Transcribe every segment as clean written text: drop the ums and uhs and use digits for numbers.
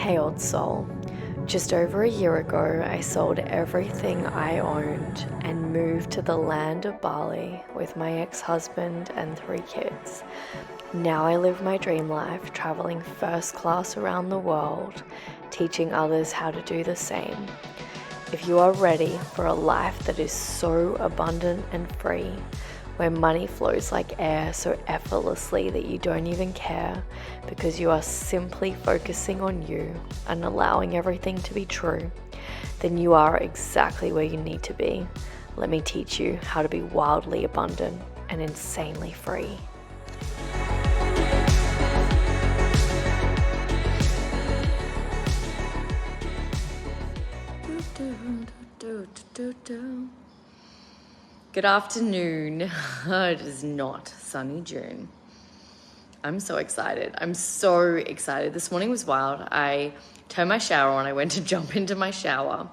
Hey old soul, just over a year ago I sold everything I owned and moved to the land of Bali with my ex-husband and 3 kids. Now I live my dream life, traveling first class around the world, teaching others how to do the same. If you are ready for a life that is so abundant and free, where money flows like air so effortlessly that you don't even care because you are simply focusing on you and allowing everything to be true, then you are exactly where you need to be. Let me teach you how to be wildly abundant and insanely free. Good afternoon. It is not sunny June. I'm so excited. This morning was wild. I turned my shower on. I went to jump into my shower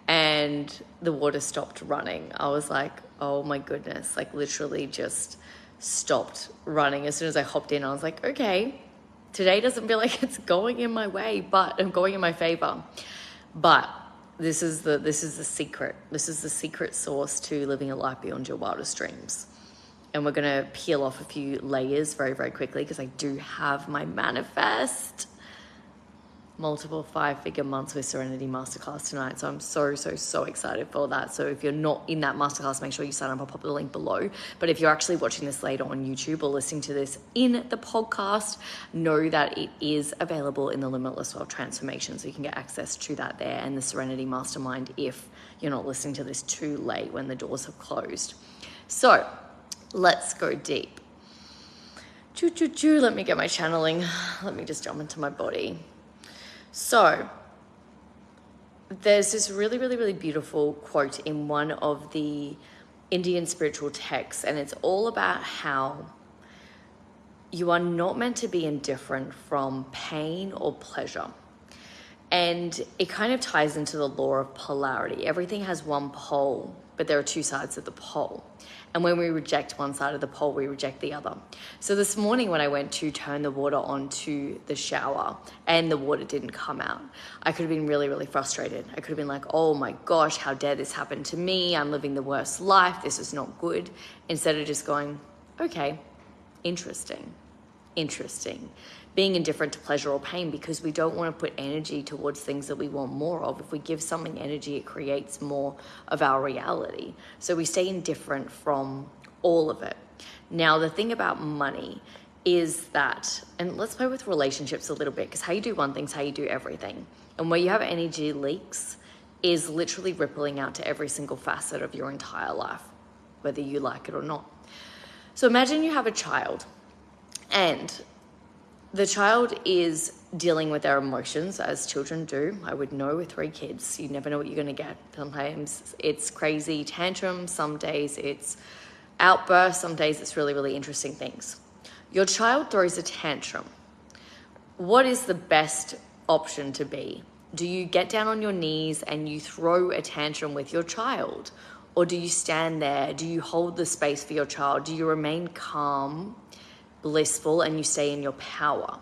and the water stopped running. I was like, oh my goodness, like literally just stopped running. As soon as I hopped in, I was like, okay, today doesn't feel like it's going in my way, but I'm going in my favor. But this is the secret. This is the secret sauce to living a life beyond your wildest dreams. And we're going to peel off a few layers very, very quickly because I do have my manifest multiple 5-figure months with Serenity Masterclass tonight. So I'm so excited for that. So if you're not in that masterclass, make sure you sign up. I'll pop the link below. But if you're actually watching this later on YouTube or listening to this in the podcast, know that it is available in the Limitless Wealth Transformation. So you can get access to that there and the Serenity Mastermind if you're not listening to this too late when the doors have closed. So let's go deep. Let me get my channeling. Let me just jump into my body. So there's this really beautiful quote in one of the Indian spiritual texts, and it's all about how you are not meant to be indifferent from pain or pleasure. And it kind of ties into the law of polarity. Everything has one pole, but there are 2 sides of the pole. And when we reject one side of the pole, we reject the other. So this morning when I went to turn the water onto the shower and the water didn't come out, I could have been really frustrated. I could have been like, oh my gosh, how dare this happen to me? I'm living the worst life. This is not good. Instead of just going, okay, interesting. Being indifferent to pleasure or pain, because we don't want to put energy towards things that we want more of. If we give something energy, it creates more of our reality. So we stay indifferent from all of it. Now, the thing about money is that, and let's play with relationships a little bit, because how you do one thing is how you do everything. And where you have energy leaks is literally rippling out to every single facet of your entire life, whether you like it or not. So imagine you have a child, and the child is dealing with their emotions, as children do. I would know with 3 kids, you never know what you're going to get. Sometimes it's crazy tantrums, some days it's outbursts, some days it's really interesting things. Your child throws a tantrum. What is the best option to be? Do you get down on your knees and you throw a tantrum with your child? Or do you stand there? Do you hold the space for your child? Do you remain calm, blissful, and you stay in your power?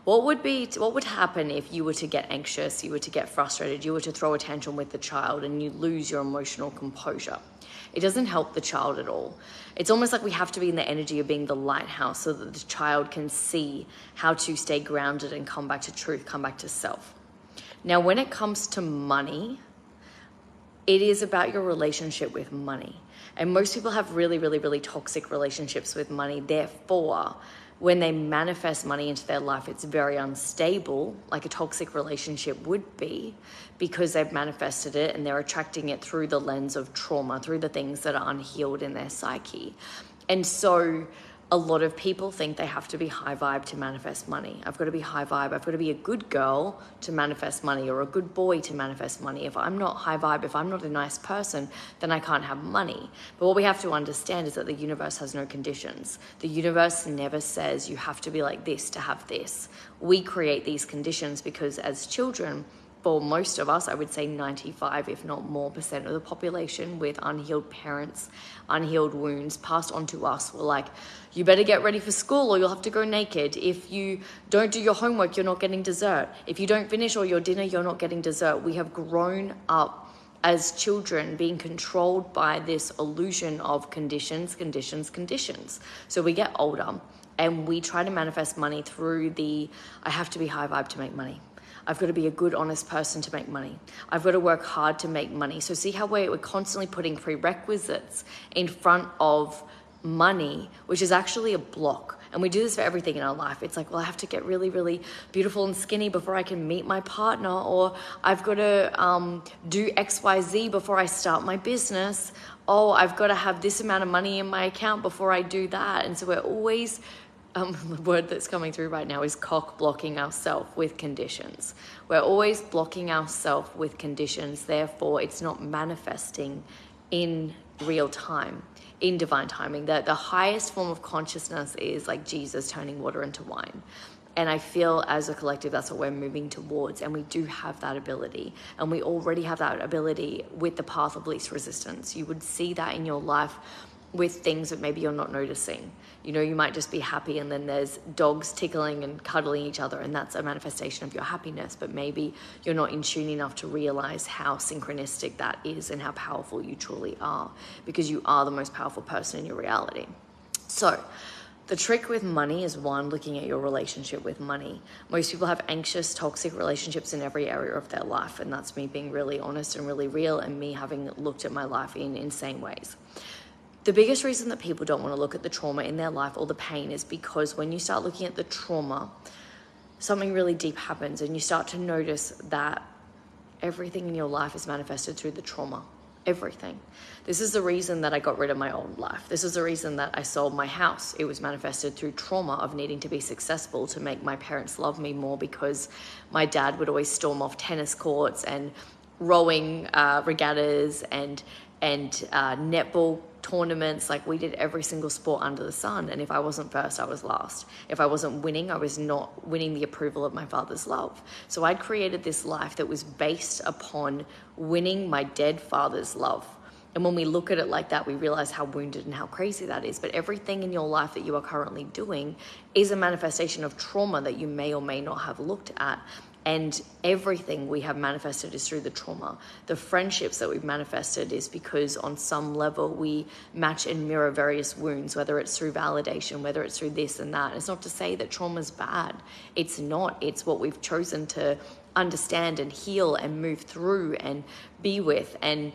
What would happen if you were to get anxious, you were to get frustrated, you were to throw a tantrum with the child and you lose your emotional composure? It doesn't help the child at all. It's almost like we have to be in the energy of being the lighthouse so that the child can see how to stay grounded and come back to truth, come back to self. Now, when it comes to money, it is about your relationship with money. And most people have really toxic relationships with money. Therefore, when they manifest money into their life, it's very unstable, like a toxic relationship would be, because they've manifested it and they're attracting it through the lens of trauma, through the things that are unhealed in their psyche. And so a lot of people think they have to be high vibe to manifest money. I've got to be high vibe. I've got to be a good girl to manifest money, or a good boy to manifest money. If I'm not high vibe, if I'm not a nice person, then I can't have money. But what we have to understand is that the universe has no conditions. The universe never says you have to be like this to have this. We create these conditions because as children, for most of us, I would say 95, if not more percent of the population with unhealed parents, unhealed wounds passed on to us. We're like, you better get ready for school or you'll have to go naked. If you don't do your homework, you're not getting dessert. If you don't finish all your dinner, you're not getting dessert. We have grown up as children being controlled by this illusion of conditions. So we get older and we try to manifest money through I have to be high vibe to make money. I've got to be a good, honest person to make money. I've got to work hard to make money. So see how we're constantly putting prerequisites in front of money, which is actually a block. And we do this for everything in our life. It's like, well, I have to get really, really beautiful and skinny before I can meet my partner, or I've got to do XYZ before I start my business. Oh, I've got to have this amount of money in my account before I do that. And so we're always, the word that's coming through right now is cock blocking ourselves with conditions. We're always blocking ourselves with conditions. Therefore, it's not manifesting in real time, in divine timing. The highest form of consciousness is like Jesus turning water into wine. And I feel as a collective, that's what we're moving towards. And we do have that ability. And we already have that ability with the path of least resistance. You would see that in your life with things that maybe you're not noticing. You know, you might just be happy and then there's dogs tickling and cuddling each other, and that's a manifestation of your happiness, but maybe you're not in tune enough to realize how synchronistic that is and how powerful you truly are, because you are the most powerful person in your reality. So the trick with money is, one, looking at your relationship with money. Most people have anxious, toxic relationships in every area of their life, and that's me being really honest and really real, and me having looked at my life in insane ways. The biggest reason that people don't want to look at the trauma in their life or the pain is because when you start looking at the trauma, something really deep happens and you start to notice that everything in your life is manifested through the trauma. Everything. This is the reason that I got rid of my old life. This is the reason that I sold my house. It was manifested through trauma of needing to be successful to make my parents love me more, because my dad would always storm off tennis courts and rowing regattas and netball tournaments. Like, we did every single sport under the sun, and if I wasn't first, I was last. If I wasn't winning, I was not winning the approval of my father's love. So I'd created this life that was based upon winning my dead father's love. And when we look at it like that, we realize how wounded and how crazy that is. But everything in your life that you are currently doing is a manifestation of trauma that you may or may not have looked at. And everything we have manifested is through the trauma. The friendships that we've manifested is because on some level we match and mirror various wounds, whether it's through validation, whether it's through this and that. It's not to say that trauma is bad. It's not. It's what we've chosen to understand and heal and move through and be with. And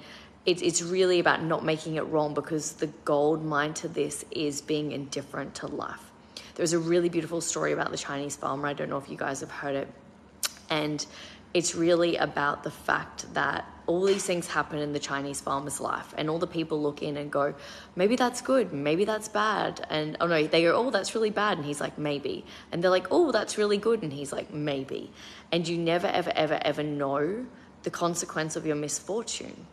it's really about not making it wrong, because the gold mine to this is being indifferent to life. There's a really beautiful story about the Chinese farmer. I don't know if you guys have heard it. And it's really about the fact that all these things happen in the Chinese farmer's life, and all the people look in and go, maybe that's good, maybe that's bad. And oh no, they go, oh, that's really bad. And he's like, maybe. And they're like, oh, that's really good. And he's like, maybe. And you never, ever, ever, ever know the consequence of your misfortune.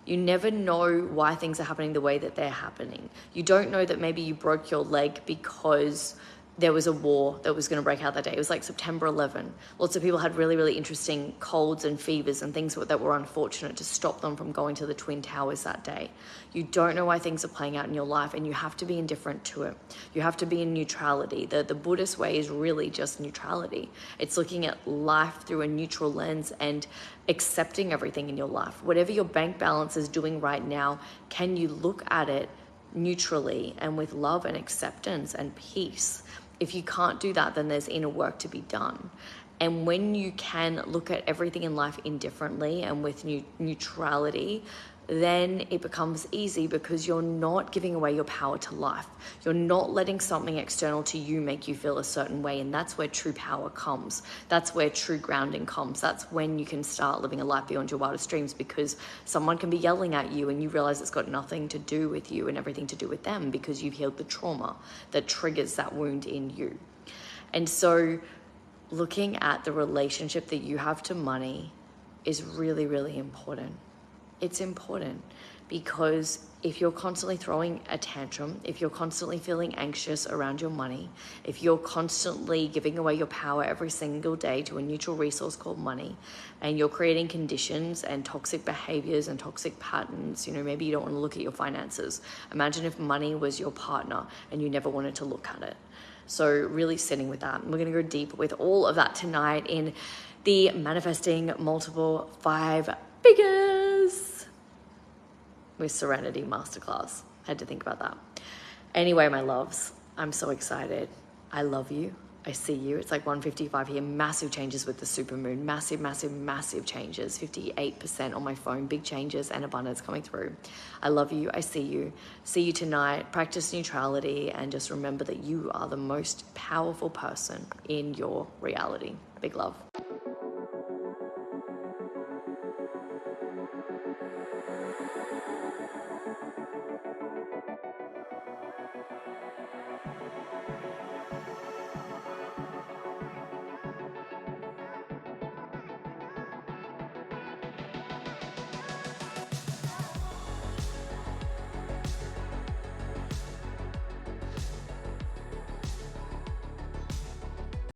You never know why things are happening the way that they're happening. You don't know that maybe you broke your leg because there was a war that was going to break out that day. It was like September 11. Lots of people had really, really interesting colds and fevers and things that were unfortunate to stop them from going to the Twin Towers that day. You don't know why things are playing out in your life, and you have to be indifferent to it. You have to be in neutrality. The Buddhist way is really just neutrality. It's looking at life through a neutral lens and accepting everything in your life. Whatever your bank balance is doing right now, can you look at it neutrally and with love and acceptance and peace? If you can't do that, then there's inner work to be done. And when you can look at everything in life indifferently and with neutrality, then it becomes easy, because you're not giving away your power to life. You're not letting something external to you make you feel a certain way. And that's where true power comes. That's where true grounding comes. That's when you can start living a life beyond your wildest dreams, because someone can be yelling at you and you realize it's got nothing to do with you and everything to do with them, because you've healed the trauma that triggers that wound in you. And so looking at the relationship that you have to money is really, really important. It's important because if you're constantly throwing a tantrum, if you're constantly feeling anxious around your money, if you're constantly giving away your power every single day to a neutral resource called money, and you're creating conditions and toxic behaviors and toxic patterns, maybe you don't want to look at your finances. Imagine if money was your partner and you never wanted to look at it. So really sitting with that. We're going to go deep with all of that tonight in the Manifesting Multiple 5 Figures with Serenity Masterclass. Had to think about that. Anyway, my loves, I'm so excited. I love you. I see you. It's like 1:55 here. Massive changes with the supermoon. Massive, massive, massive changes. 58% on my phone. Big changes and abundance coming through. I love you. I see you. See you tonight. Practice neutrality and just remember that you are the most powerful person in your reality. Big love.